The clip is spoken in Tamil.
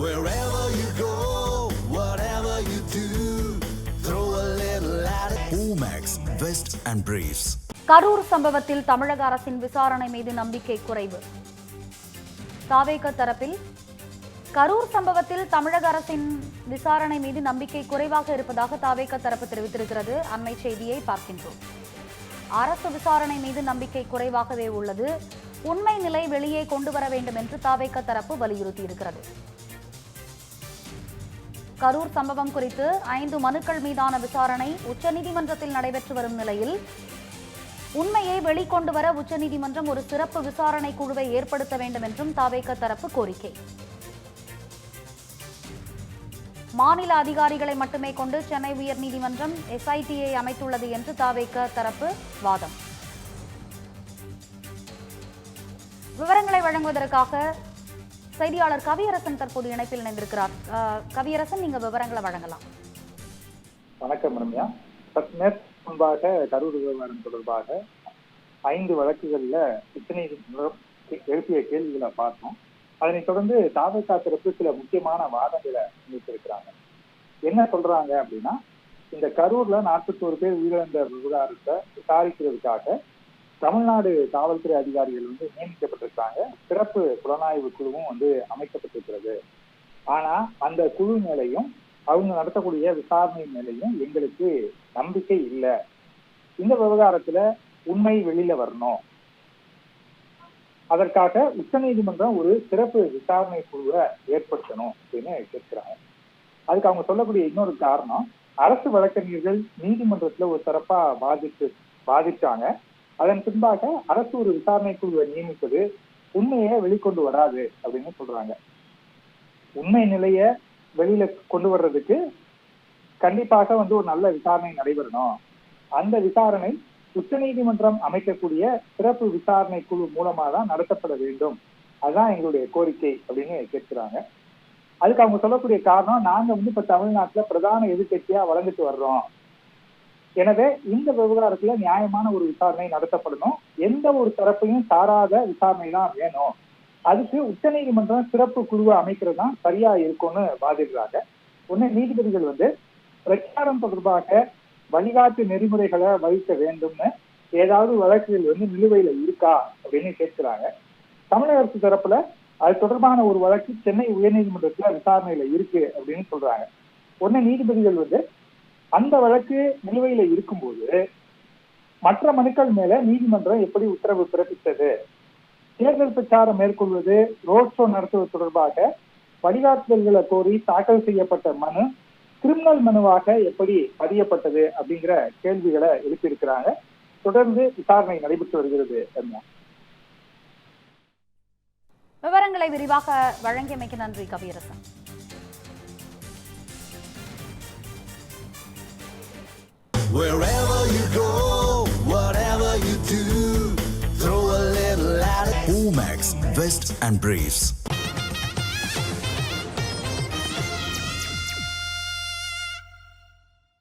Wherever you go, whatever you do, throw a little at it. Omax, Vest and Briefs. Karur சம்பவத்தில் தமிழக அரசின் விசாரணை மீது நம்பிக்கை குறைவு. தாவேக தரப்பில் கரூர் சம்பவத்தில் தமிழக அரசின் விசாரணை மீது நம்பிக்கை குறைவாக இருப்பதாக தாவேக தரப்பு தெரிவித்திருக்கிறது. அண்மை செய்தியை பார்க்கின்றோம். அரசு விசாரணை மீது நம்பிக்கை குறைவாகவே உள்ளது. உண்மை நிலை வெளியே கொண்டு வர வேண்டும் என்று தாவேக தரப்பு வலியுறுத்தியிருக்கிறது. கரூர் சம்பவம் குறித்து 5 மனுக்கள் மீதான விசாரணை உச்சநீதிமன்றத்தில் நடைபெற்று வரும் நிலையில் உண்மையை வெளிக்கொண்டு வர உச்சநீதிமன்றம் ஒரு சிறப்பு விசாரணை குழுவை ஏற்படுத்த வேண்டும் என்றும் தாவேக தரப்பு கோரிக்கை. மாநில அதிகாரிகளை மட்டுமே கொண்டு சென்னை உயர்நீதிமன்றம் SITயை அமைத்துள்ளது என்று தாவேக தரப்பு வாதம். விவரங்களை வழங்குவதற்காக செய்தியாளர் கவியரசன் தற்போது இணைப்பில் இணைந்திருக்கிறார். கவியரசன், நீங்க விவரங்களை வழங்கலாம். வணக்கம் ரம்யா. சற்று நேரத்துக்கு முன்பாக கரூர் விவகாரம் தொடர்பாக 5 வழக்குகள்ல உச்சநீதிமன்றம் எழுப்பிய கேள்விகளை பார்த்தோம். அதனைத் தொடர்ந்து தாவேகா தரப்பு சில முக்கியமான வாதங்களை முன்வைத்திருக்கிறாங்க. என்ன சொல்றாங்க அப்படின்னா, இந்த கரூர்ல 41 பேர் உயிரிழந்த விவகாரத்தை விசாரிக்கிறதுக்காக தமிழ்நாடு காவல்துறை அதிகாரிகள் நியமிக்கப்பட்டிருக்காங்க. சிறப்பு புலனாய்வு குழுவும் அமைக்கப்பட்டிருக்கிறது. ஆனா அந்த குழு மேலையும் அவங்க நடத்தக்கூடிய விசாரணை மேலையும் எங்களுக்கு நம்பிக்கை இல்லை. இந்த விவகாரத்துல உண்மை வெளியில வரணும். அதற்காக உச்சநீதிமன்றம் ஒரு சிறப்பு விசாரணை குழுவை ஏற்படுத்தணும் அப்படின்னு கேட்கிறாங்க. அதுக்கு அவங்க சொல்லக்கூடிய இன்னொரு காரணம், அரசு வழக்கறிஞர்கள் நீதிமன்றத்துல ஒரு தரப்பா பாதிச்சாங்க. அதன் பின்பாக அரசு ஒரு விசாரணை குழுவை நியமிப்பது உண்மையை வெளிக்கொண்டு வராது அப்படின்னு சொல்றாங்க. உண்மை நிலைய வெளியில கொண்டு வர்றதுக்கு கண்டிப்பாக ஒரு நல்ல விசாரணை நடைபெறணும். அந்த விசாரணை உச்சநீதிமன்றம் அமைக்கக்கூடிய சிறப்பு விசாரணை குழு மூலமா தான் நடத்தப்பட வேண்டும். அதுதான் எங்களுடைய கோரிக்கை அப்படின்னு கேட்கிறாங்க. அதுக்கு அவங்க சொல்லக்கூடிய காரணம், நாங்க இப்ப தமிழ்நாட்டுல பிரதான எதிர்கட்சியா வளர்ந்துட்டு வர்றோம். எனவே இந்த விவகாரத்துல நியாயமான ஒரு விசாரணை நடத்தப்படணும். எந்த ஒரு தரப்பையும் சாராத விசாரணை தான் வேணும். அதுக்கு உச்சநீதிமன்றம் சிறப்பு குழுவை அமைக்கிறது தான் சரியா இருக்கும்னு வாதிடுறாங்க. உடனே நீதிபதிகள் பிரச்சாரம் தொடர்பாக வழிகாட்டு நெறிமுறைகளை வகிக்க வேண்டும்னு ஏதாவது வழக்குகள் நிலுவையில இருக்கா அப்படின்னு கேட்கிறாங்க. தமிழக அரசு தரப்புல அது தொடர்பான ஒரு வழக்கு சென்னை உயர்நீதிமன்றத்துல விசாரணையில இருக்கு அப்படின்னு சொல்றாங்க. உடனே நீதிபதிகள் அந்த வழக்கு நிலுவையில இருக்கும்போது மற்ற மனுக்கள் மேல நீதிமன்றம் எப்படி உத்தரவு பிறப்பித்தது, தேர்தல் பிரச்சாரம் மேற்கொள்வது, ரோட் ஷோ நடத்துவது தொடர்பாக வழிகாட்டுதல்களை கோரி தாக்கல் செய்யப்பட்ட மனு கிரிமினல் மனுவாக எப்படி பதியப்பட்டது அப்படிங்கிற கேள்விகளை எழுப்பியிருக்கிறாங்க. தொடர்ந்து விசாரணை நடைபெற்று வருகிறது. விவரங்களை விரிவாக வழங்கியமைக்கு நன்றி Kaviyarasan. Wherever you go, whatever you do, throw a little at it. Omax, Vest and Briefs.